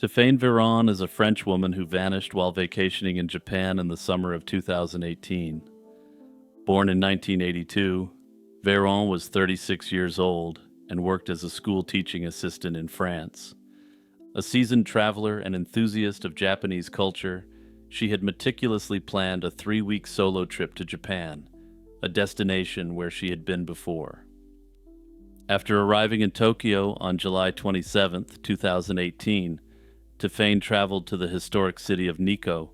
Tiffaine Veron is a French woman who vanished while vacationing in Japan in the summer of 2018. Born in 1982, Veron was 36 years old and worked as a school teaching assistant in France. A seasoned traveler and enthusiast of Japanese culture, she had meticulously planned a 3-week solo trip to Japan, a destination where she had been before. After arriving in Tokyo on July 27, 2018, Tiffaine traveled to the historic city of Nikko,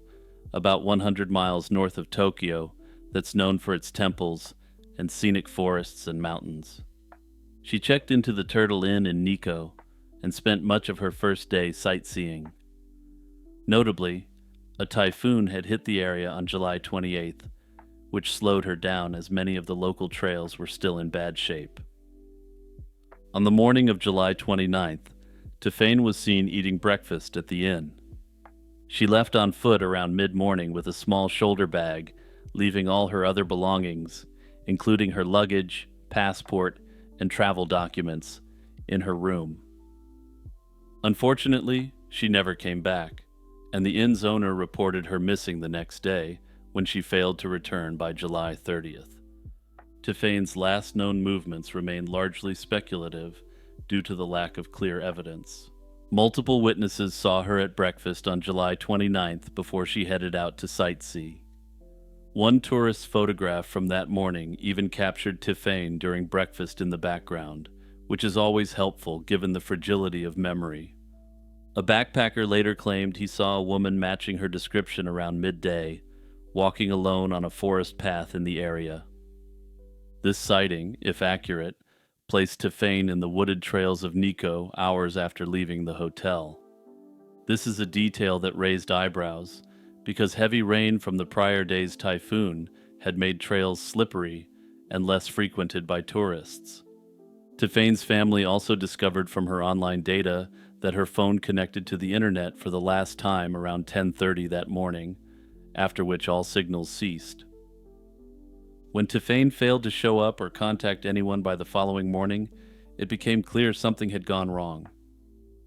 about 100 miles north of Tokyo, that's known for its temples and scenic forests and mountains. She checked into the Turtle Inn in Nikko and spent much of her first day sightseeing. Notably, a typhoon had hit the area on July 28th, which slowed her down as many of the local trails were still in bad shape. On the morning of July 29th, Tiffaine was seen eating breakfast at the inn. She left on foot around mid-morning with a small shoulder bag, leaving all her other belongings, including her luggage, passport, and travel documents, in her room. Unfortunately, she never came back, and the inn's owner reported her missing the next day when she failed to return by July 30th. Tiffaine's last known movements remain largely speculative due to the lack of clear evidence. Multiple witnesses saw her at breakfast on July 29th before she headed out to sightsee. One tourist's photograph from that morning even captured Tiffaine during breakfast in the background, which is always helpful given the fragility of memory. A backpacker later claimed he saw a woman matching her description around midday, walking alone on a forest path in the area. This sighting, if accurate, placed Tiffaine in the wooded trails of Nikko hours after leaving the hotel. This is a detail that raised eyebrows, because heavy rain from the prior day's typhoon had made trails slippery and less frequented by tourists. Tiffaine's family also discovered from her online data that her phone connected to the internet for the last time around 10:30 that morning, after which all signals ceased. When Tiffaine failed to show up or contact anyone by the following morning, it became clear something had gone wrong.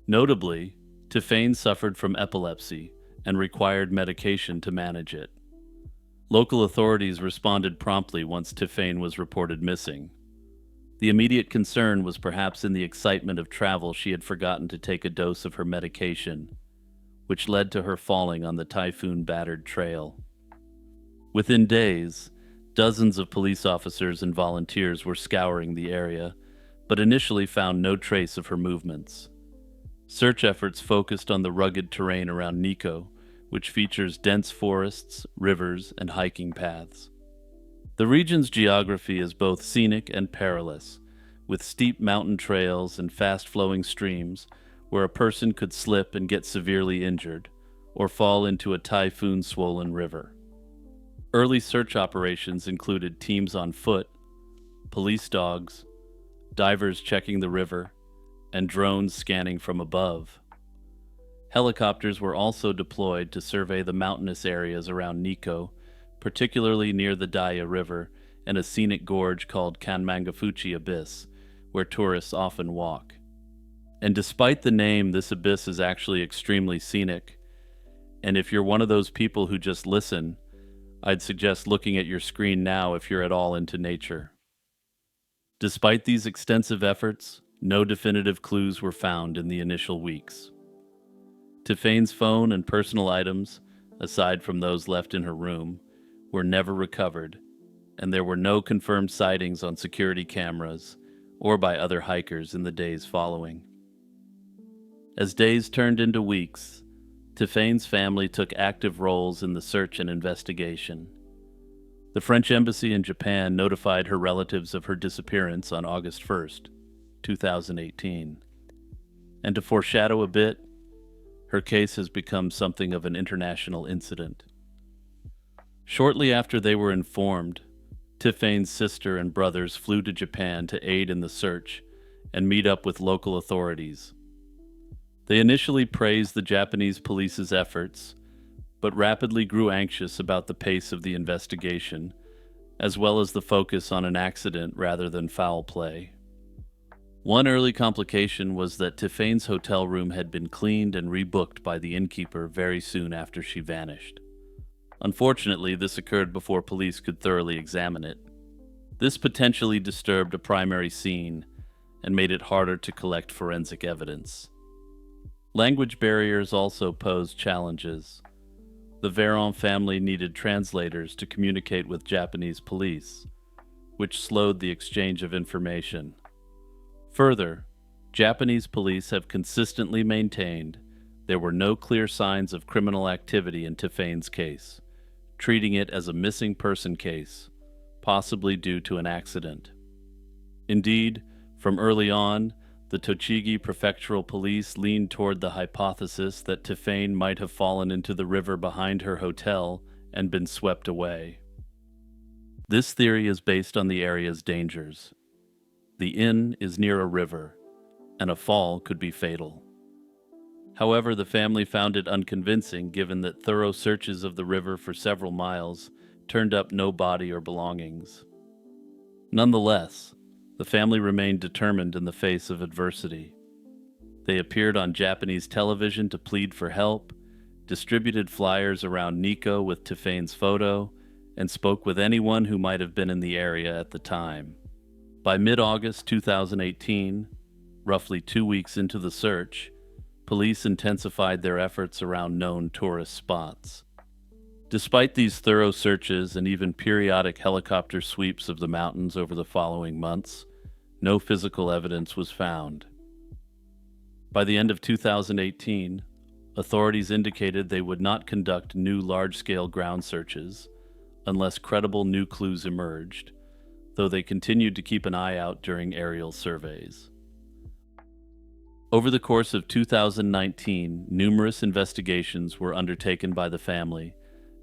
Notably, Tiffaine suffered from epilepsy and required medication to manage it. Local authorities responded promptly once Tiffaine was reported missing. The immediate concern was perhaps in the excitement of travel she had forgotten to take a dose of her medication, which led to her falling on the typhoon-battered trail. Within days, dozens of police officers and volunteers were scouring the area, but initially found no trace of her movements. Search efforts focused on the rugged terrain around Nikko, which features dense forests, rivers, and hiking paths. The region's geography is both scenic and perilous, with steep mountain trails and fast-flowing streams where a person could slip and get severely injured, or fall into a typhoon-swollen river. Early search operations included teams on foot, police dogs, divers checking the river, and drones scanning from above. Helicopters were also deployed to survey the mountainous areas around Nikko, particularly near the Daya River and a scenic gorge called Kanmangafuchi Abyss, where tourists often walk. And despite the name, this abyss is actually extremely scenic, and if you're one of those people who just listen, I'd suggest looking at your screen now if you're at all into nature. Despite these extensive efforts, no definitive clues were found in the initial weeks. Tiffaine's phone and personal items, aside from those left in her room, were never recovered, and there were no confirmed sightings on security cameras or by other hikers in the days following. As days turned into weeks, Tiffaine's family took active roles in the search and investigation. The French embassy in Japan notified her relatives of her disappearance on August 1st, 2018. And to foreshadow a bit, her case has become something of an international incident. Shortly after they were informed, Tiffaine's sister and brothers flew to Japan to aid in the search and meet up with local authorities. They initially praised the Japanese police's efforts, but rapidly grew anxious about the pace of the investigation, as well as the focus on an accident rather than foul play. One early complication was that Tiffane's hotel room had been cleaned and rebooked by the innkeeper very soon after she vanished. Unfortunately, this occurred before police could thoroughly examine it. This potentially disturbed a primary scene and made it harder to collect forensic evidence. Language barriers also posed challenges. The Veron family needed translators to communicate with Japanese police, which slowed the exchange of information. Further, Japanese police have consistently maintained there were no clear signs of criminal activity in Tiffane's case, treating it as a missing person case, possibly due to an accident. Indeed, from early on, the Tochigi Prefectural Police leaned toward the hypothesis that Tiffane might have fallen into the river behind her hotel and been swept away. This theory is based on the area's dangers. The inn is near a river, and a fall could be fatal. However, the family found it unconvincing given that thorough searches of the river for several miles turned up no body or belongings. Nonetheless, the family remained determined in the face of adversity. They appeared on Japanese television to plead for help, distributed flyers around Nikko with Tiffane's photo, and spoke with anyone who might have been in the area at the time. By mid-August 2018, roughly 2 weeks into the search, police intensified their efforts around known tourist spots. Despite these thorough searches and even periodic helicopter sweeps of the mountains over the following months, no physical evidence was found. By the end of 2018, authorities indicated they would not conduct new large-scale ground searches unless credible new clues emerged, though they continued to keep an eye out during aerial surveys. Over the course of 2019, numerous investigations were undertaken by the family,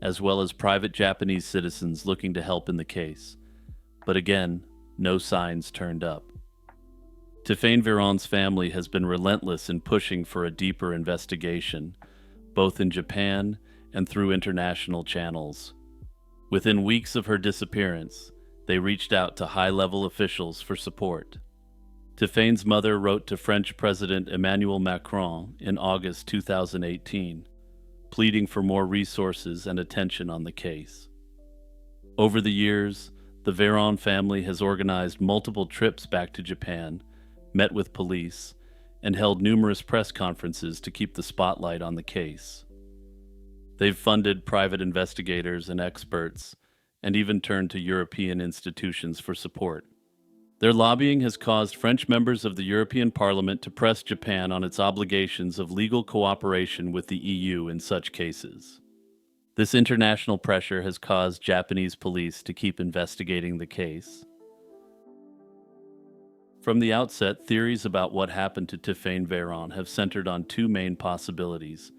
as well as private Japanese citizens looking to help in the case. But again, no signs turned up. Tiffane Veron's family has been relentless in pushing for a deeper investigation, both in Japan and through international channels. Within weeks of her disappearance, they reached out to high-level officials for support. Tiffane's mother wrote to French President Emmanuel Macron in August 2018, pleading for more resources and attention on the case. Over the years, the Veron family has organized multiple trips back to Japan, met with police, and held numerous press conferences to keep the spotlight on the case. They've funded private investigators and experts, and even turned to European institutions for support. Their lobbying has caused French members of the European Parliament to press Japan on its obligations of legal cooperation with the EU in such cases. This international pressure has caused Japanese police to keep investigating the case. From the outset, theories about what happened to Tiffane Veron have centered on two main possibilities: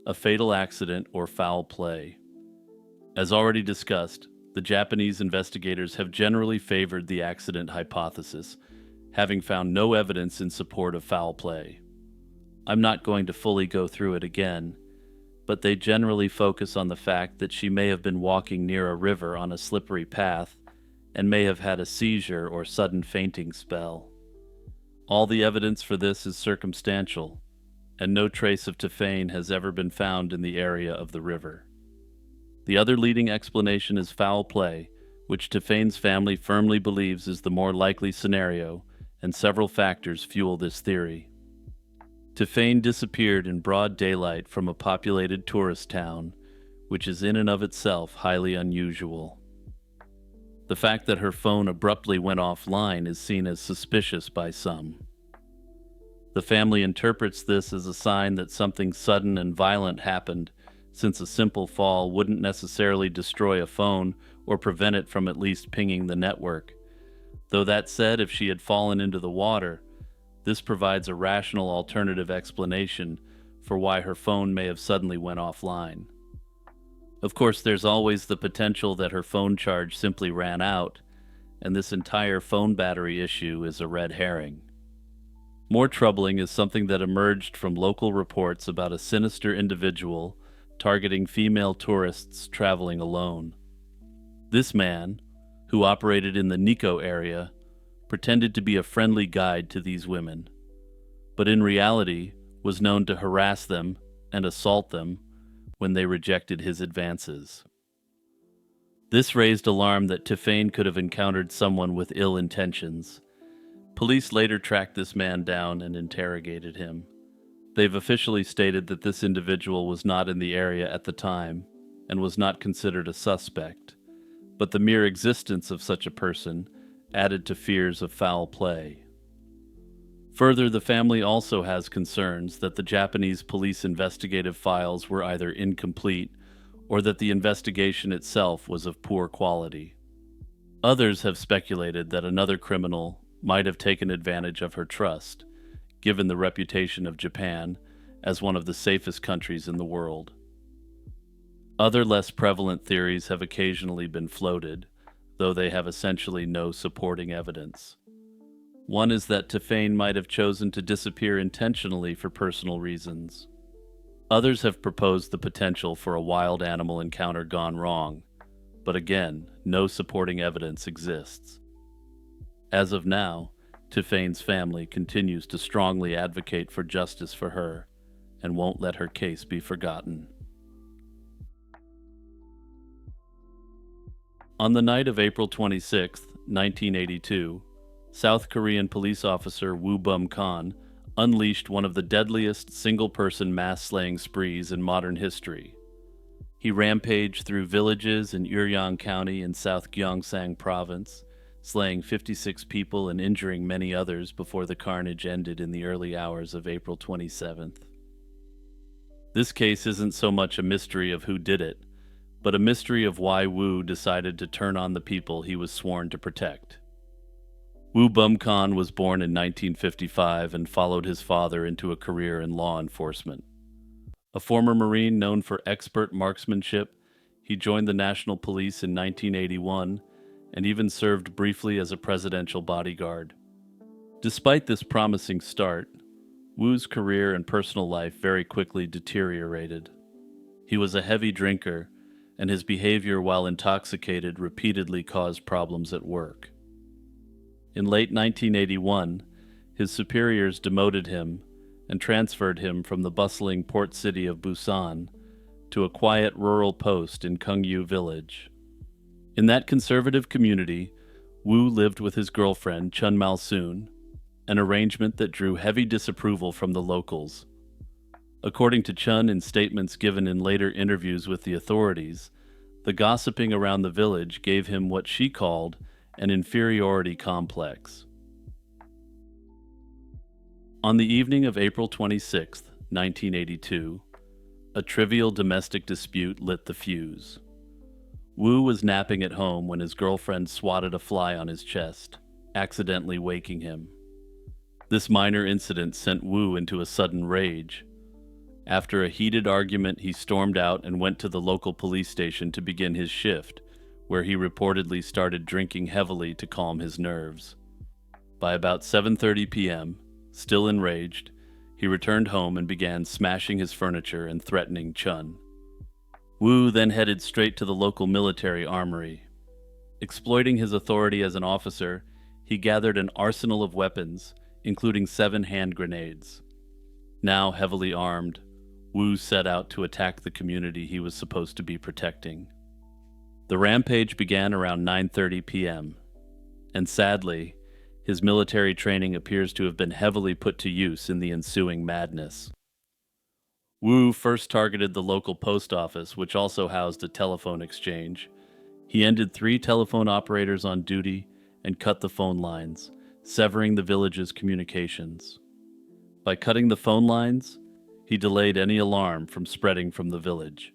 a fatal accident or foul play. As already discussed, the Japanese investigators have generally favored the accident hypothesis, having found no evidence in support of foul play. I'm not going to fully go through it again, but they generally focus on the fact that she may have been walking near a river on a slippery path and may have had a seizure or sudden fainting spell. All the evidence for this is circumstantial, and no trace of Tiffane has ever been found in the area of the river. The other leading explanation is foul play, which Tiffane's family firmly believes is the more likely scenario, and several factors fuel this theory. Tiffane disappeared in broad daylight from a populated tourist town, which is in and of itself highly unusual. The fact that her phone abruptly went offline is seen as suspicious by some. The family interprets this as a sign that something sudden and violent happened, since a simple fall wouldn't necessarily destroy a phone or prevent it from at least pinging the network. Though that said, if she had fallen into the water, this provides a rational alternative explanation for why her phone may have suddenly went offline. Of course, there's always the potential that her phone charge simply ran out, and this entire phone battery issue is a red herring. More troubling is something that emerged from local reports about a sinister individual targeting female tourists traveling alone. This man, who operated in the Nikko area, pretended to be a friendly guide to these women, but in reality was known to harass them and assault them when they rejected his advances. This raised alarm that Tiffany could have encountered someone with ill intentions. Police later tracked this man down and interrogated him. They've officially stated that this individual was not in the area at the time and was not considered a suspect, but the mere existence of such a person added to fears of foul play. Further, the family also has concerns that the Japanese police investigative files were either incomplete or that the investigation itself was of poor quality. Others have speculated that another criminal might have taken advantage of her trust, given the reputation of Japan as one of the safest countries in the world. Other less prevalent theories have occasionally been floated, though they have essentially no supporting evidence. One is that Tiffany might have chosen to disappear intentionally for personal reasons. Others have proposed the potential for a wild animal encounter gone wrong, but again, no supporting evidence exists. As of now, Tiffany's family continues to strongly advocate for justice for her and won't let her case be forgotten. On the night of April 26, 1982, South Korean police officer Woo Bum-kan unleashed one of the deadliest single-person mass-slaying sprees in modern history. He rampaged through villages in Uryong County in South Gyeongsang Province, slaying 56 people and injuring many others before the carnage ended in the early hours of April 27th. This case isn't so much a mystery of who did it, but a mystery of why Woo decided to turn on the people he was sworn to protect. Woo Bum-kan was born in 1955 and followed his father into a career in law enforcement. A former Marine known for expert marksmanship, he joined the National Police in 1981 and even served briefly as a presidential bodyguard. Despite this promising start, Woo's career and personal life very quickly deteriorated. He was a heavy drinker, and his behavior while intoxicated repeatedly caused problems at work. In late 1981, his superiors demoted him and transferred him from the bustling port city of Busan to a quiet rural post in Kungyu village. In that conservative community, Woo lived with his girlfriend Chun Mal-soon, an arrangement that drew heavy disapproval from the locals. According to Chun in statements given in later interviews with the authorities, the gossiping around the village gave him what she called an inferiority complex. On the evening of April 26, 1982, a trivial domestic dispute lit the fuse. Woo was napping at home when his girlfriend swatted a fly on his chest, accidentally waking him. This minor incident sent Woo into a sudden rage. After a heated argument, he stormed out and went to the local police station to begin his shift, where he reportedly started drinking heavily to calm his nerves. By about 7:30 p.m., still enraged, he returned home and began smashing his furniture and threatening Chun. Woo then headed straight to the local military armory. Exploiting his authority as an officer, he gathered an arsenal of weapons, including 7 hand grenades. Now heavily armed, Woo set out to attack the community he was supposed to be protecting. The rampage began around 9:30 p.m., and sadly, his military training appears to have been heavily put to use in the ensuing madness. Woo first targeted the local post office, which also housed a telephone exchange. He ended 3 telephone operators on duty and cut the phone lines, severing the village's communications. By cutting the phone lines, he delayed any alarm from spreading from the village.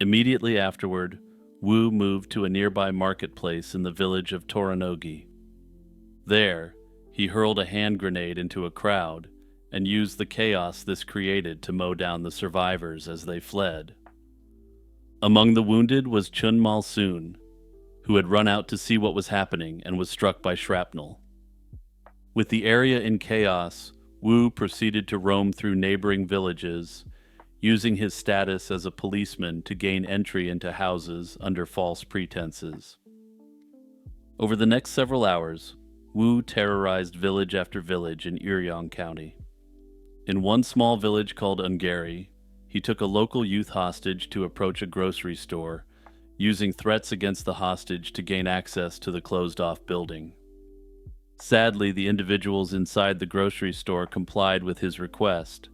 Immediately afterward, Woo moved to a nearby marketplace in the village of Toranogi. There, he hurled a hand grenade into a crowd and used the chaos this created to mow down the survivors as they fled. Among the wounded was Chun Mal-soon, who had run out to see what was happening and was struck by shrapnel. With the area in chaos, Woo proceeded to roam through neighboring villages, using his status as a policeman to gain entry into houses under false pretenses. Over the next several hours, Wu terrorized village after village in Iryong County. In one small village called Ungary, he took a local youth hostage to approach a grocery store, using threats against the hostage to gain access to the closed-off building. Sadly, the individuals inside the grocery store complied with his request,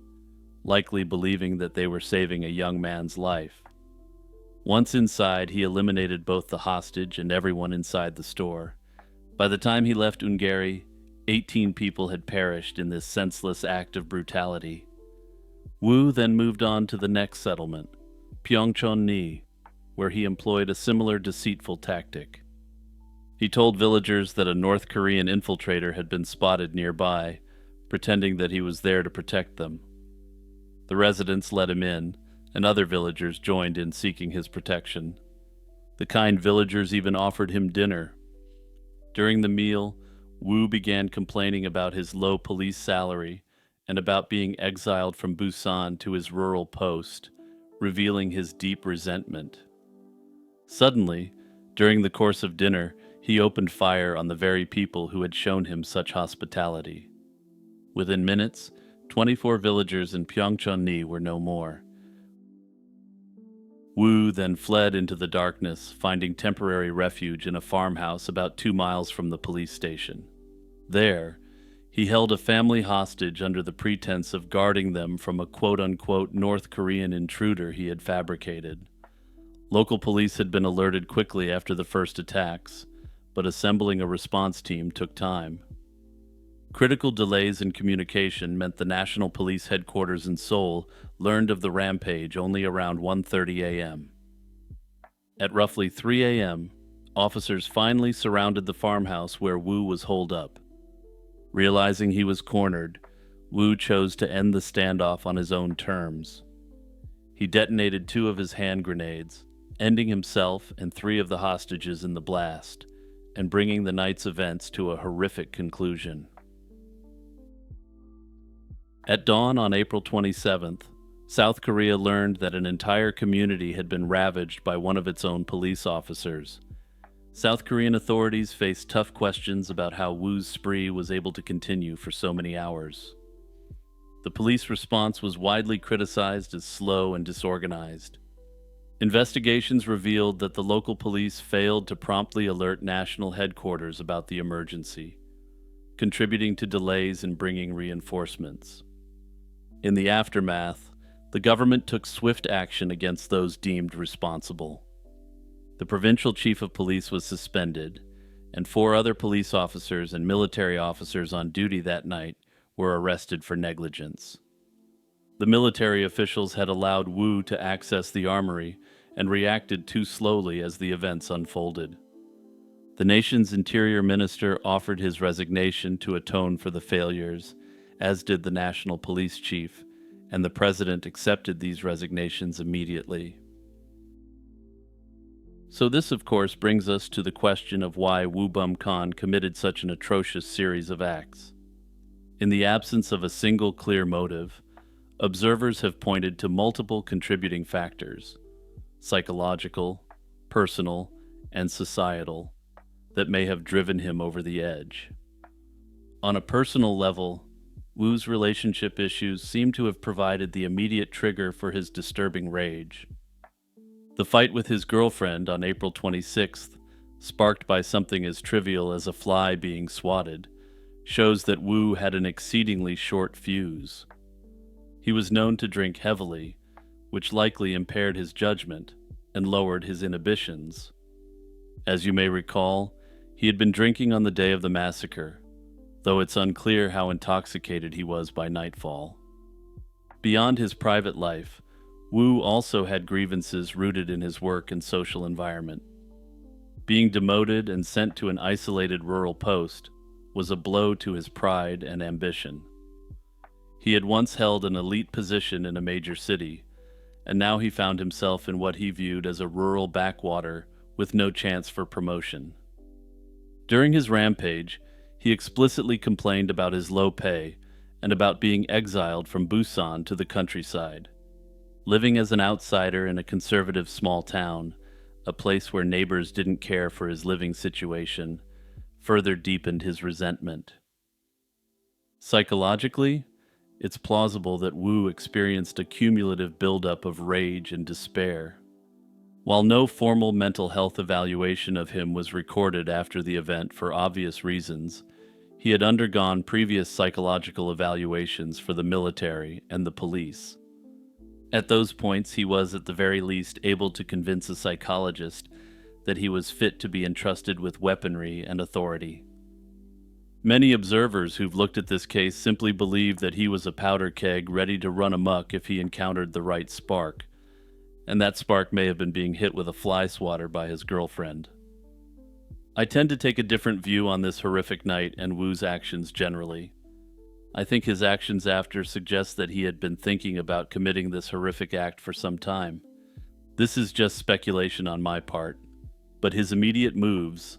likely believing that they were saving a young man's life. Once inside, he eliminated both the hostage and everyone inside the store. By the time he left Ungary, 18 people had perished in this senseless act of brutality. Wu then moved on to the next settlement, Pyeongchon-ni, where he employed a similar deceitful tactic. He told villagers that a North Korean infiltrator had been spotted nearby, pretending that he was there to protect them. The residents let him in, and other villagers joined in seeking his protection. The kind villagers even offered him dinner. During the meal, Wu began complaining about his low police salary and about being exiled from Busan to his rural post, revealing his deep resentment. Suddenly, during the course of dinner, he opened fire on the very people who had shown him such hospitality. Within minutes, 24 villagers in Pyeongchon-ni were no more. Wu then fled into the darkness, finding temporary refuge in a farmhouse about 2 miles from the police station. There, he held a family hostage under the pretense of guarding them from a quote-unquote North Korean intruder he had fabricated. Local police had been alerted quickly after the first attacks, but assembling a response team took time. Critical delays in communication meant the National Police Headquarters in Seoul learned of the rampage only around 1:30 a.m. At roughly 3 a.m., officers finally surrounded the farmhouse where Wu was holed up. Realizing he was cornered, Wu chose to end the standoff on his own terms. He detonated 2 of his hand grenades, ending himself and 3 of the hostages in the blast, and bringing the night's events to a horrific conclusion. At dawn on April 27th, South Korea learned that an entire community had been ravaged by one of its own police officers. South Korean authorities faced tough questions about how Wu's spree was able to continue for so many hours. The police response was widely criticized as slow and disorganized. Investigations revealed that the local police failed to promptly alert national headquarters about the emergency, contributing to delays in bringing reinforcements. In the aftermath, the government took swift action against those deemed responsible. The provincial chief of police was suspended, and 4 other police officers and military officers on duty that night were arrested for negligence. The military officials had allowed Wu to access the armory and reacted too slowly as the events unfolded. The nation's interior minister offered his resignation to atone for the failures, as did the national police chief, and the president accepted these resignations immediately. So this, of course, brings us to the question of why Wu Bum-kan committed such an atrocious series of acts. In the absence of a single clear motive, observers have pointed to multiple contributing factors, psychological, personal, and societal, that may have driven him over the edge. On a personal level, Wu's relationship issues seem to have provided the immediate trigger for his disturbing rage. The fight with his girlfriend on April 26th, sparked by something as trivial as a fly being swatted, shows that Wu had an exceedingly short fuse. He was known to drink heavily, which likely impaired his judgment and lowered his inhibitions. As you may recall, he had been drinking on the day of the massacre, though it's unclear how intoxicated he was by nightfall. Beyond his private life, Wu also had grievances rooted in his work and social environment. Being demoted and sent to an isolated rural post was a blow to his pride and ambition. He had once held an elite position in a major city, and now he found himself in what he viewed as a rural backwater with no chance for promotion. During his rampage, he explicitly complained about his low pay and about being exiled from Busan to the countryside. Living as an outsider in a conservative small town, a place where neighbors didn't care for his living situation, further deepened his resentment. Psychologically, it's plausible that Wu experienced a cumulative buildup of rage and despair. While no formal mental health evaluation of him was recorded after the event for obvious reasons, he had undergone previous psychological evaluations for the military and the police. At those points, he was at the very least able to convince a psychologist that he was fit to be entrusted with weaponry and authority. Many observers who've looked at this case simply believe that he was a powder keg ready to run amok if he encountered the right spark, and that spark may have been being hit with a fly swatter by his girlfriend. I tend to take a different view on this horrific night and Wu's actions generally. I think his actions after suggest that he had been thinking about committing this horrific act for some time. This is just speculation on my part, but his immediate moves,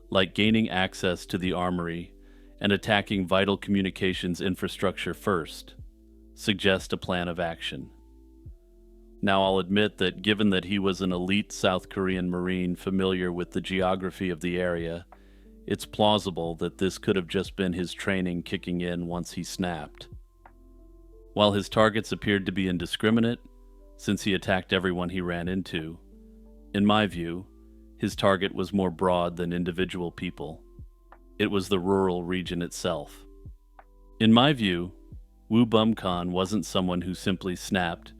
like gaining access to the armory and attacking vital communications infrastructure first, suggest a plan of action. Now, I'll admit that given that he was an elite South Korean Marine familiar with the geography of the area, it's plausible that this could have just been his training kicking in once he snapped. While his targets appeared to be indiscriminate, since he attacked everyone he ran into, in my view, his target was more broad than individual people. It was the rural region itself. In my view, Wu Bumkan wasn't someone who simply snapped.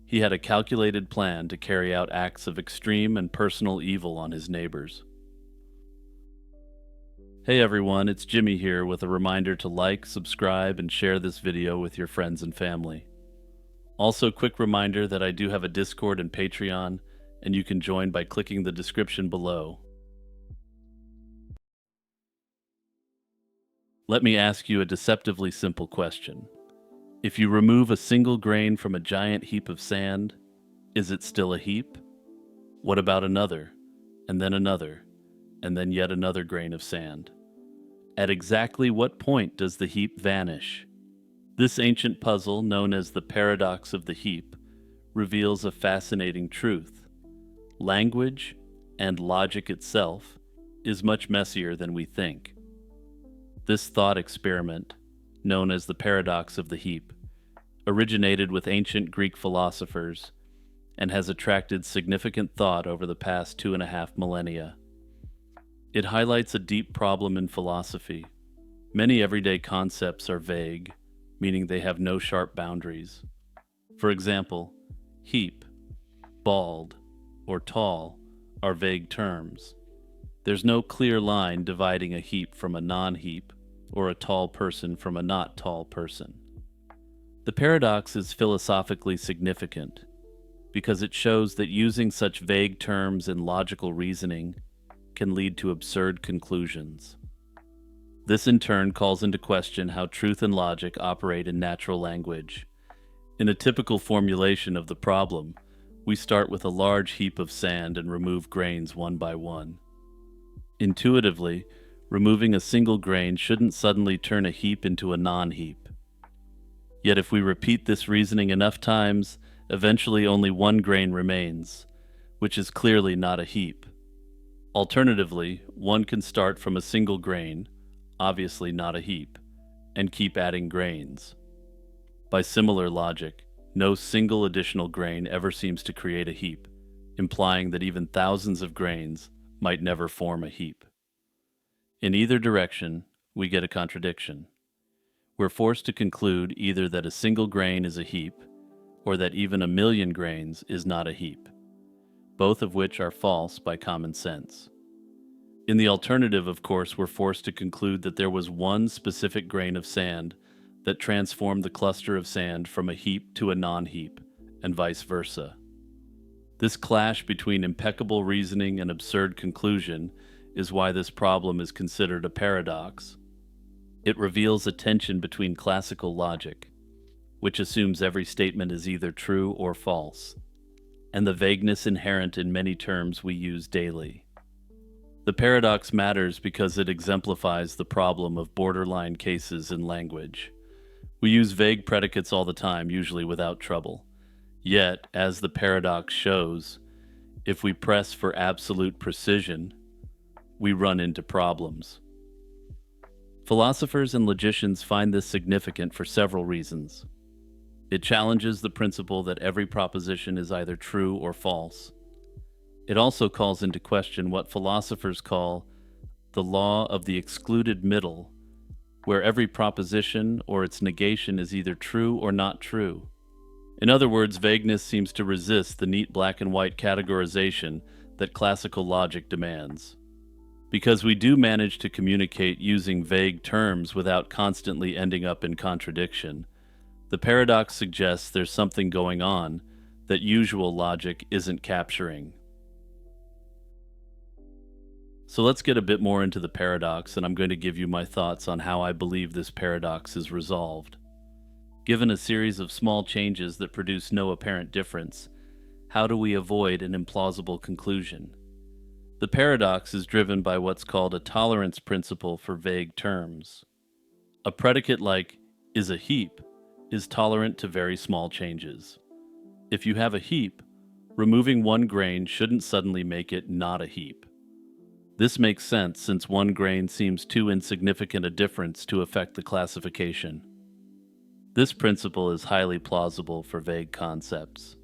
He had a calculated plan to carry out acts of extreme and personal evil on his neighbors. Hey everyone, it's Jimmy here with a reminder to like, subscribe, and share this video with your friends and family. Also, quick reminder that I do have a Discord and Patreon, and you can join by clicking the description below. Let me ask you a deceptively simple question. If you remove a single grain from a giant heap of sand, is it still a heap? What about another, and then yet another grain of sand? At exactly what point does the heap vanish? This ancient puzzle, known as the paradox of the heap, reveals a fascinating truth. Language, and logic itself, is much messier than we think. This thought experiment, known as the paradox of the heap, originated with ancient Greek philosophers and has attracted significant thought over the past 2.5 millennia. It highlights a deep problem in philosophy. Many everyday concepts are vague, meaning they have no sharp boundaries. For example, heap, bald, or tall are vague terms. There's no clear line dividing a heap from a non-heap, or a tall person from a not tall person. The paradox is philosophically significant because it shows that using such vague terms in logical reasoning can lead to absurd conclusions. This in turn calls into question how truth and logic operate in natural language. In a typical formulation of the problem, we start with a large heap of sand and remove grains one by one. Intuitively, removing a single grain shouldn't suddenly turn a heap into a non-heap. Yet if we repeat this reasoning enough times, eventually only one grain remains, which is clearly not a heap. Alternatively, one can start from a single grain, obviously not a heap, and keep adding grains. By similar logic, no single additional grain ever seems to create a heap, implying that even thousands of grains might never form a heap. In either direction, we get a contradiction. We're forced to conclude either that a single grain is a heap, or that even 1,000,000 grains is not a heap, both of which are false by common sense. In the alternative, of course, we're forced to conclude that there was one specific grain of sand that transformed the cluster of sand from a heap to a non-heap, and vice versa. This clash between impeccable reasoning and absurd conclusion is why this problem is considered a paradox. It reveals a tension between classical logic, which assumes every statement is either true or false, and the vagueness inherent in many terms we use daily. The paradox matters because it exemplifies the problem of borderline cases in language. We use vague predicates all the time, usually without trouble. Yet, as the paradox shows, if we press for absolute precision, we run into problems. Philosophers and logicians find this significant for several reasons. It challenges the principle that every proposition is either true or false. It also calls into question what philosophers call the law of the excluded middle, where every proposition or its negation is either true or not true. In other words, vagueness seems to resist the neat black and white categorization that classical logic demands. Because we do manage to communicate using vague terms without constantly ending up in contradiction, the paradox suggests there's something going on that usual logic isn't capturing. So let's get a bit more into the paradox, and I'm going to give you my thoughts on how I believe this paradox is resolved. Given a series of small changes that produce no apparent difference, how do we avoid an implausible conclusion? The paradox is driven by what's called a tolerance principle for vague terms. A predicate like is a heap is tolerant to very small changes. If you have a heap, removing one grain shouldn't suddenly make it not a heap. This makes sense since one grain seems too insignificant a difference to affect the classification. This principle is highly plausible for vague concepts.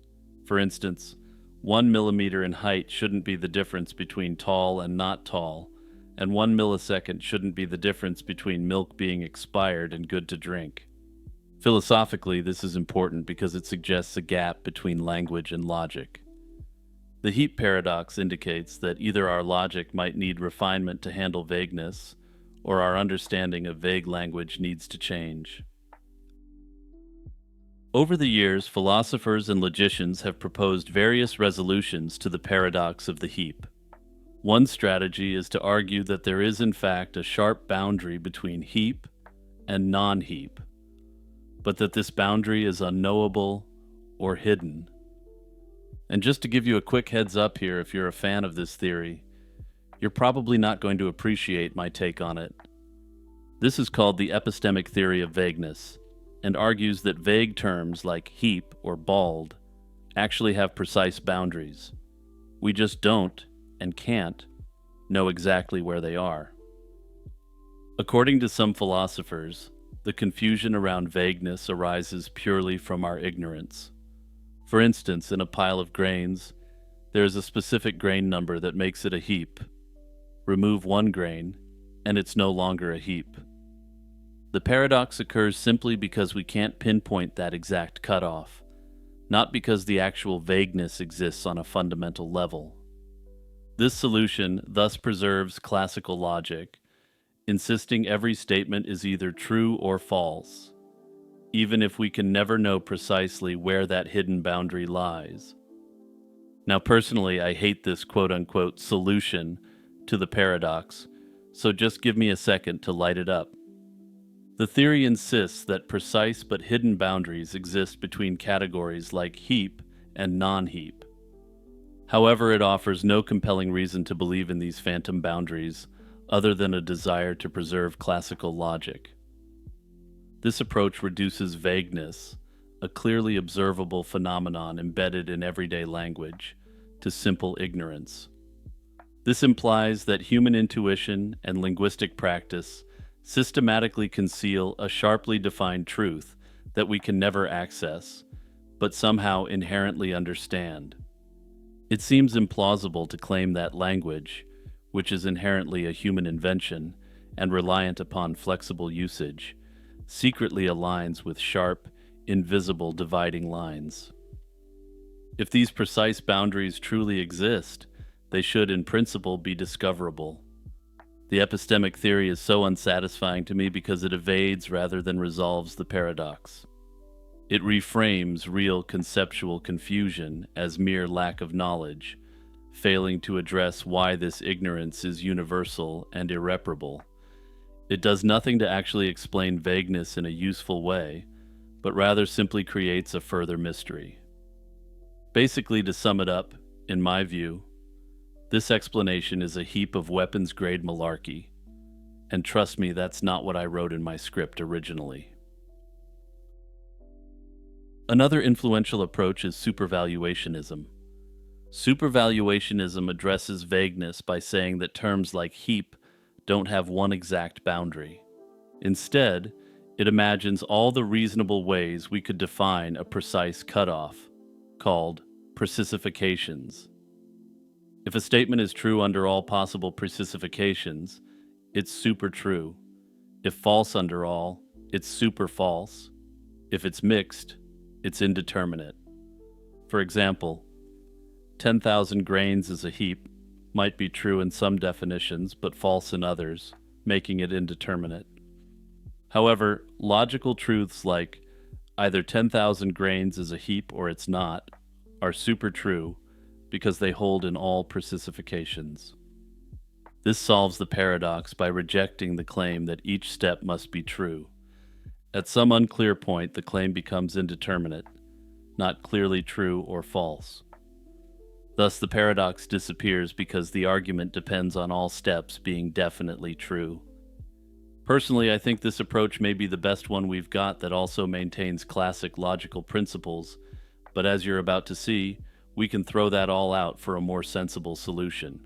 For instance, 1 millimeter in height shouldn't be the difference between tall and not tall, and 1 millisecond shouldn't be the difference between milk being expired and good to drink. Philosophically, this is important because it suggests a gap between language and logic. The heap paradox indicates that either our logic might need refinement to handle vagueness, or our understanding of vague language needs to change. Over the years, philosophers and logicians have proposed various resolutions to the paradox of the heap. One strategy is to argue that there is in fact a sharp boundary between heap and non-heap, but that this boundary is unknowable or hidden. And just to give you a quick heads up here, if you're a fan of this theory, you're probably not going to appreciate my take on it. This is called the epistemic theory of vagueness, and argues that vague terms like heap or bald actually have precise boundaries. We just don't, and can't, know exactly where they are. According to some philosophers, the confusion around vagueness arises purely from our ignorance. For instance, in a pile of grains, there is a specific grain number that makes it a heap. Remove one grain, and it's no longer a heap. The paradox occurs simply because we can't pinpoint that exact cutoff, not because the actual vagueness exists on a fundamental level. This solution thus preserves classical logic, insisting every statement is either true or false, even if we can never know precisely where that hidden boundary lies. Now, personally, I hate this quote-unquote solution to the paradox, so just give me a second to light it up. The theory insists that precise but hidden boundaries exist between categories like heap and non-heap. However, it offers no compelling reason to believe in these phantom boundaries other than a desire to preserve classical logic. This approach reduces vagueness, a clearly observable phenomenon embedded in everyday language, to simple ignorance. This implies that human intuition and linguistic practice systematically conceal a sharply defined truth that we can never access, but somehow inherently understand. It seems implausible to claim that language, which is inherently a human invention and reliant upon flexible usage, secretly aligns with sharp, invisible dividing lines. If these precise boundaries truly exist, they should in principle be discoverable. The epistemic theory is so unsatisfying to me because it evades rather than resolves the paradox. It reframes real conceptual confusion as mere lack of knowledge, failing to address why this ignorance is universal and irreparable. It does nothing to actually explain vagueness in a useful way, but rather simply creates a further mystery. Basically, to sum it up, in my view, this explanation is a heap of weapons-grade malarkey, and trust me, that's not what I wrote in my script originally. Another influential approach is supervaluationism. Supervaluationism addresses vagueness by saying that terms like heap don't have one exact boundary. Instead, it imagines all the reasonable ways we could define a precise cutoff, called precisifications. If a statement is true under all possible precisifications, it's super true. If false under all, it's super false. If it's mixed, it's indeterminate. For example, 10,000 grains is a heap might be true in some definitions but false in others, making it indeterminate. However, logical truths like either 10,000 grains is a heap or it's not are super true because they hold in all precisifications. This solves the paradox by rejecting the claim that each step must be true. At some unclear point, the claim becomes indeterminate, not clearly true or false. Thus, the paradox disappears because the argument depends on all steps being definitely true. Personally, I think this approach may be the best one we've got that also maintains classic logical principles, but as you're about to see, we can throw that all out for a more sensible solution.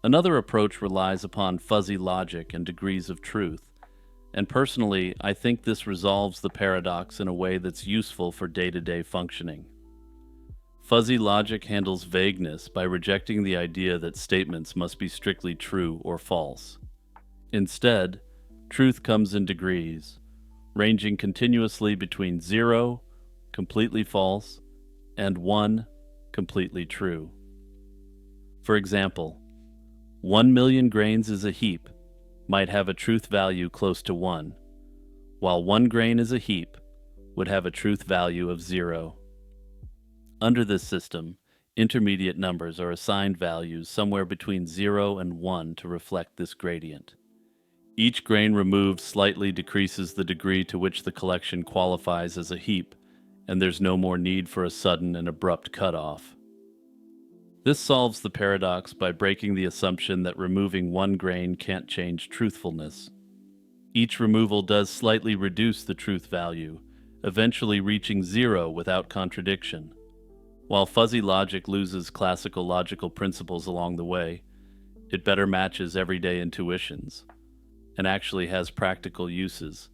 Another approach relies upon fuzzy logic and degrees of truth, and personally, I think this resolves the paradox in a way that's useful for day-to-day functioning. Fuzzy logic handles vagueness by rejecting the idea that statements must be strictly true or false. Instead, truth comes in degrees, ranging continuously between 0, completely false, and 1, completely true. For example, 1,000,000 grains is a heap might have a truth value close to 1, while 1 grain is a heap would have a truth value of 0. Under this system, intermediate numbers are assigned values somewhere between 0 and 1 to reflect this gradient. Each grain removed slightly decreases the degree to which the collection qualifies as a heap, and there's no more need for a sudden and abrupt cutoff. This solves the paradox by breaking the assumption that removing 1 grain can't change truthfulness. Each removal does slightly reduce the truth value, eventually reaching 0 without contradiction. While fuzzy logic loses classical logical principles along the way, it better matches everyday intuitions, and actually has practical uses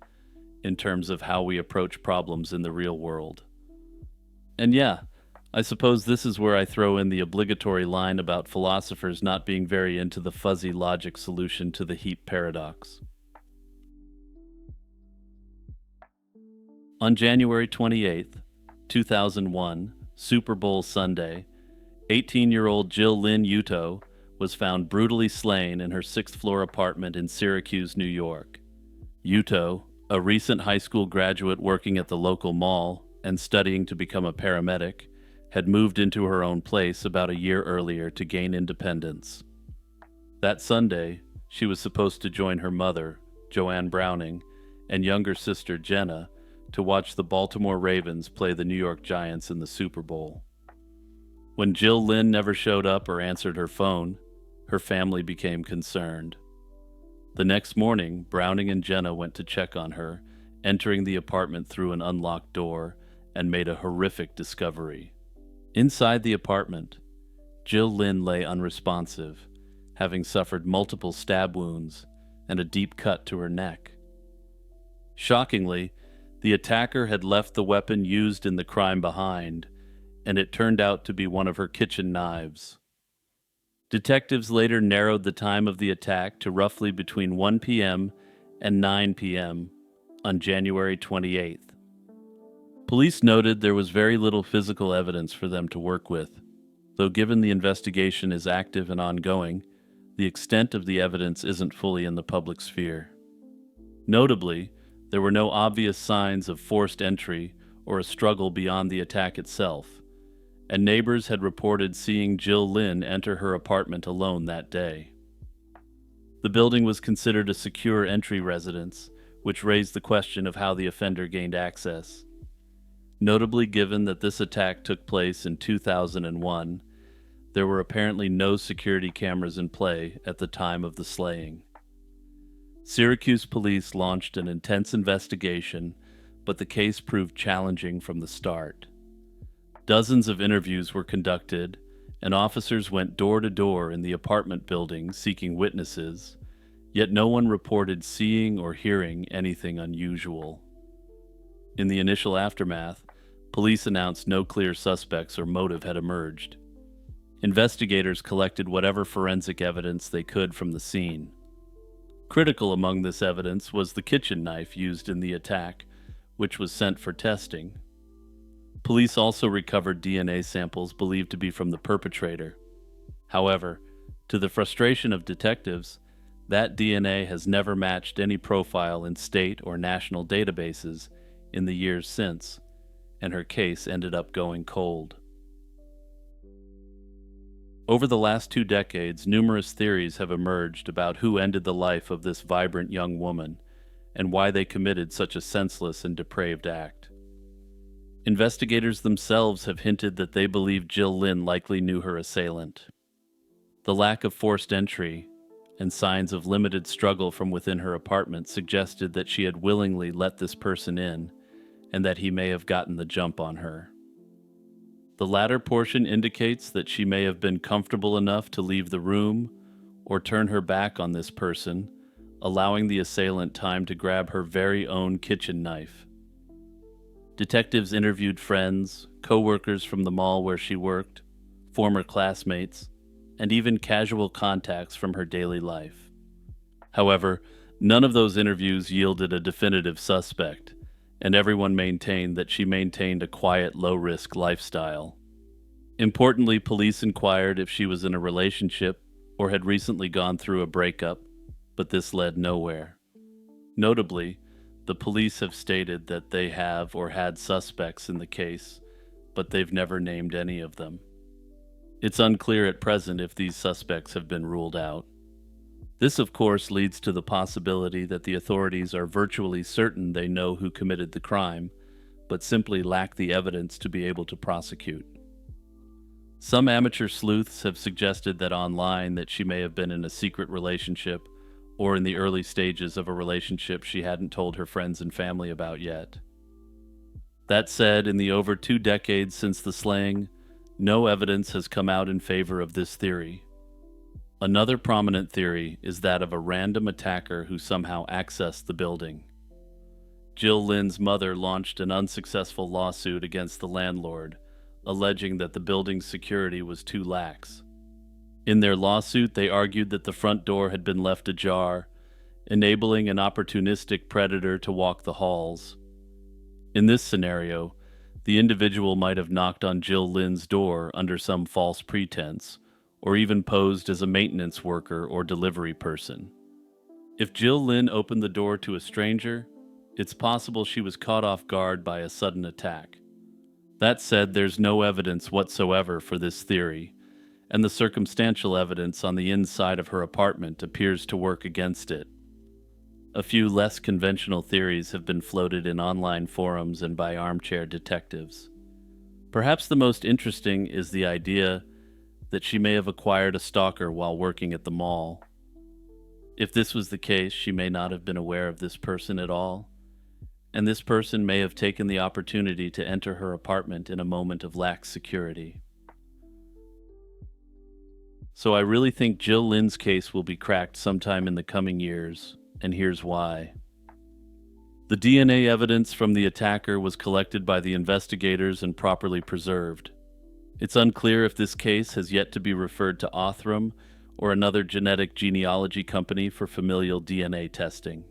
in terms of how we approach problems in the real world. And yeah, I suppose this is where I throw in the obligatory line about philosophers not being very into the fuzzy logic solution to the heap paradox. On January 28, 2001, Super Bowl Sunday, 18-year-old Jill Lynn Uto was found brutally slain in her 6th-floor apartment in Syracuse, New York. Uto, a recent high school graduate working at the local mall and studying to become a paramedic, had moved into her own place about a year earlier to gain independence. That Sunday, she was supposed to join her mother, Joanne Browning, and younger sister Jenna to watch the Baltimore Ravens play the New York Giants in the Super Bowl. When Jill Lynn never showed up or answered her phone, her family became concerned. The next morning, Browning and Jenna went to check on her, entering the apartment through an unlocked door, and made a horrific discovery. Inside the apartment, Jill Lynn lay unresponsive, having suffered multiple stab wounds and a deep cut to her neck. Shockingly, the attacker had left the weapon used in the crime behind, and it turned out to be one of her kitchen knives. Detectives later narrowed the time of the attack to roughly between 1 p.m. and 9 p.m. on January 28th. Police noted there was very little physical evidence for them to work with, though given the investigation is active and ongoing, the extent of the evidence isn't fully in the public sphere. Notably, there were no obvious signs of forced entry or a struggle beyond the attack itself, and neighbors had reported seeing Jill Lynn enter her apartment alone that day. The building was considered a secure entry residence, which raised the question of how the offender gained access. Notably, given that this attack took place in 2001, there were apparently no security cameras in play at the time of the slaying. Syracuse police launched an intense investigation, but the case proved challenging from the start. Dozens of interviews were conducted, and officers went door to door in the apartment building seeking witnesses, Yet no one reported seeing or hearing anything unusual. In the initial aftermath, police announced no clear suspects or motive had emerged. Investigators collected whatever forensic evidence they could from the scene. Critical among this evidence was the kitchen knife used in the attack, which was sent for testing. Police also recovered DNA samples believed to be from the perpetrator. However, to the frustration of detectives, that DNA has never matched any profile in state or national databases in the years since, and her case ended up going cold. Over the last 2 decades, numerous theories have emerged about who ended the life of this vibrant young woman and why they committed such a senseless and depraved act. Investigators themselves have hinted that they believe Jill Lynn likely knew her assailant. The lack of forced entry and signs of limited struggle from within her apartment suggested that she had willingly let this person in and that he may have gotten the jump on her. The latter portion indicates that she may have been comfortable enough to leave the room or turn her back on this person, allowing the assailant time to grab her very own kitchen knife. Detectives interviewed friends, co-workers from the mall where she worked, former classmates, and even casual contacts from her daily life. However, none of those interviews yielded a definitive suspect, and everyone maintained that she maintained a quiet, low-risk lifestyle. Importantly, police inquired if she was in a relationship or had recently gone through a breakup, but this led nowhere. Notably, the police have stated that they have or had suspects in the case, but they've never named any of them. It's unclear at present if these suspects have been ruled out. This, of course, leads to the possibility that the authorities are virtually certain they know who committed the crime, but simply lack the evidence to be able to prosecute. Some amateur sleuths have suggested that online that she may have been in a secret relationship or in the early stages of a relationship she hadn't told her friends and family about yet. That said, in the over 2 decades since the slaying, no evidence has come out in favor of this theory. Another prominent theory is that of a random attacker who somehow accessed the building. Jill Lynn's mother launched an unsuccessful lawsuit against the landlord, alleging that the building's security was too lax. In their lawsuit, they argued that the front door had been left ajar, enabling an opportunistic predator to walk the halls. In this scenario, the individual might have knocked on Jill Lynn's door under some false pretense, or even posed as a maintenance worker or delivery person. If Jill Lynn opened the door to a stranger, it's possible she was caught off guard by a sudden attack. That said, there's no evidence whatsoever for this theory, and the circumstantial evidence on the inside of her apartment appears to work against it. A few less conventional theories have been floated in online forums and by armchair detectives. Perhaps the most interesting is the idea that she may have acquired a stalker while working at the mall. If this was the case, she may not have been aware of this person at all, and this person may have taken the opportunity to enter her apartment in a moment of lax security. So I really think Jill Lynn's case will be cracked sometime in the coming years, and here's why. The DNA evidence from the attacker was collected by the investigators and properly preserved. It's unclear if this case has yet to be referred to Othram or another genetic genealogy company for familial DNA testing.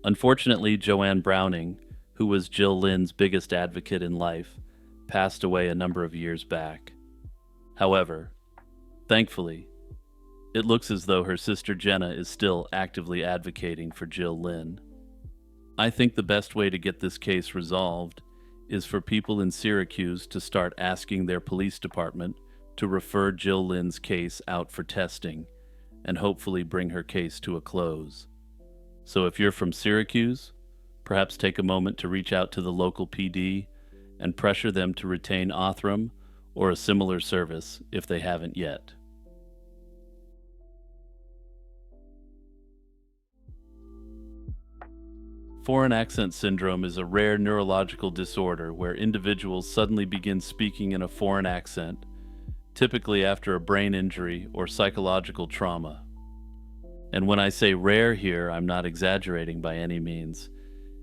Unfortunately, Joanne Browning, who was Jill Lynn's biggest advocate in life, passed away a number of years back. However, thankfully, it looks as though her sister Jenna is still actively advocating for Jill Lynn. I think the best way to get this case resolved is for people in Syracuse to start asking their police department to refer Jill Lynn's case out for testing and hopefully bring her case to a close. So if you're from Syracuse, perhaps take a moment to reach out to the local PD and pressure them to retain Othram or a similar service if they haven't yet. Foreign accent syndrome is a rare neurological disorder where individuals suddenly begin speaking in a foreign accent, typically after a brain injury or psychological trauma. And when I say rare here, I'm not exaggerating by any means.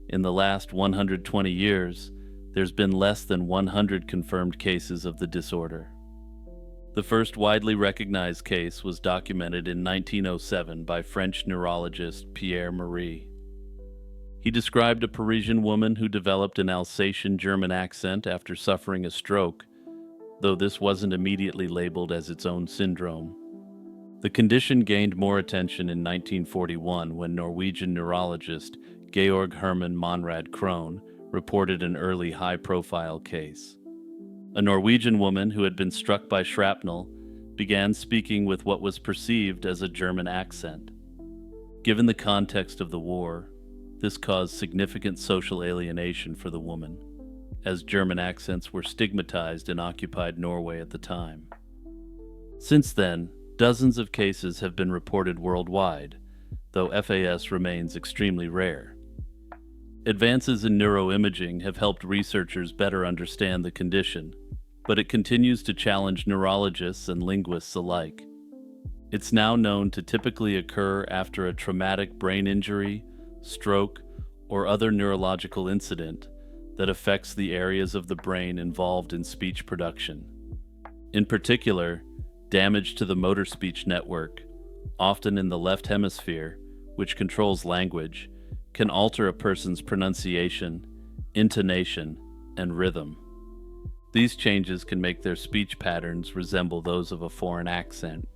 In the last 120 years, there's been less than 100 confirmed cases of the disorder. The first widely recognized case was documented in 1907 by French neurologist Pierre Marie. He described a Parisian woman who developed an Alsatian German accent after suffering a stroke, though this wasn't immediately labeled as its own syndrome. The condition gained more attention in 1941 when Norwegian neurologist Georg Hermann Monrad Krohn reported an early high-profile case. A Norwegian woman who had been struck by shrapnel began speaking with what was perceived as a German accent. Given the context of the war, this caused significant social alienation for the woman, as German accents were stigmatized in occupied Norway at the time. Since then, dozens of cases have been reported worldwide, though FAS remains extremely rare. Advances in neuroimaging have helped researchers better understand the condition, but it continues to challenge neurologists and linguists alike. It's now known to typically occur after a traumatic brain injury, stroke, or other neurological incident that affects the areas of the brain involved in speech production. In particular, damage to the motor speech network, often in the left hemisphere, which controls language, can alter a person's pronunciation, intonation, and rhythm. These changes can make their speech patterns resemble those of a foreign accent,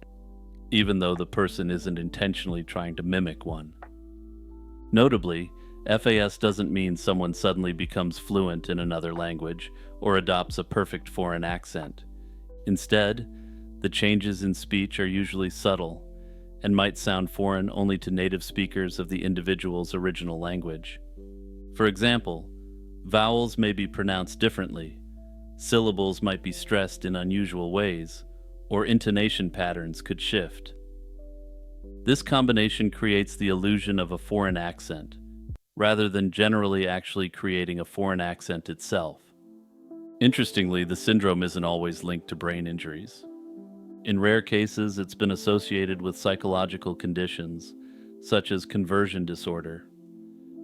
even though the person isn't intentionally trying to mimic one. Notably, FAS doesn't mean someone suddenly becomes fluent in another language or adopts a perfect foreign accent. Instead, the changes in speech are usually subtle and might sound foreign only to native speakers of the individual's original language. For example, vowels may be pronounced differently, syllables might be stressed in unusual ways, or intonation patterns could shift. This combination creates the illusion of a foreign accent, rather than generally actually creating a foreign accent itself. Interestingly, the syndrome isn't always linked to brain injuries. In rare cases, it's been associated with psychological conditions, such as conversion disorder,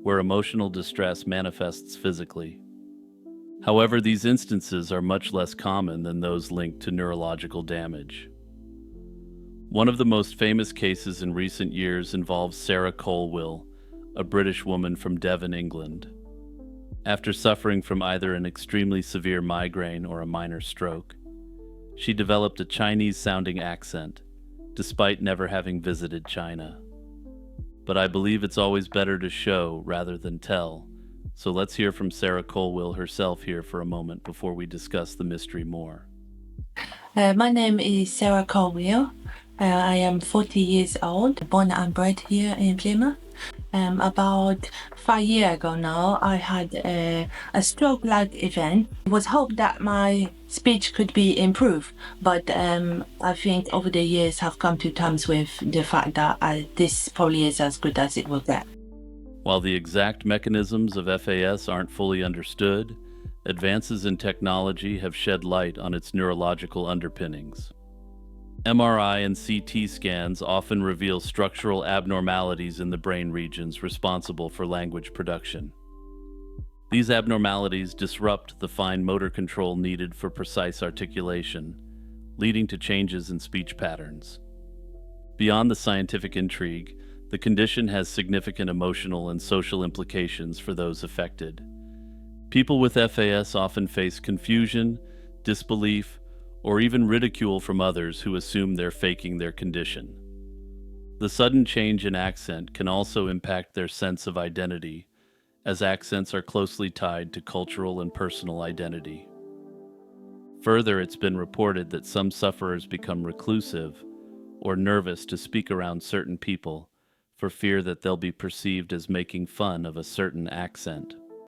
where emotional distress manifests physically. However, these instances are much less common than those linked to neurological damage. One of the most famous cases in recent years involves Sarah Colwill, a British woman from Devon, England. After suffering from either an extremely severe migraine or a minor stroke, she developed a Chinese-sounding accent, despite never having visited China. But I believe it's always better to show rather than tell, so let's hear from Sarah Colwill herself here for a moment before we discuss the mystery more. My name is Sarah Colwill. I am 40 years old, born and bred here in Plymouth. About 5 years ago now, I had a stroke-like event. It was hoped that my speech could be improved, but I think over the years I've come to terms with the fact that this probably is as good as it will get. While the exact mechanisms of FAS aren't fully understood, advances in technology have shed light on its neurological underpinnings. MRI and CT scans often reveal structural abnormalities in the brain regions responsible for language production. These abnormalities disrupt the fine motor control needed for precise articulation, leading to changes in speech patterns. Beyond the scientific intrigue, the condition has significant emotional and social implications for those affected. People with FAS often face confusion, disbelief, or even ridicule from others who assume they're faking their condition. The sudden change in accent can also impact their sense of identity, as accents are closely tied to cultural and personal identity. Further, it's been reported that some sufferers become reclusive or nervous to speak around certain people for fear that they'll be perceived as making fun of a certain accent.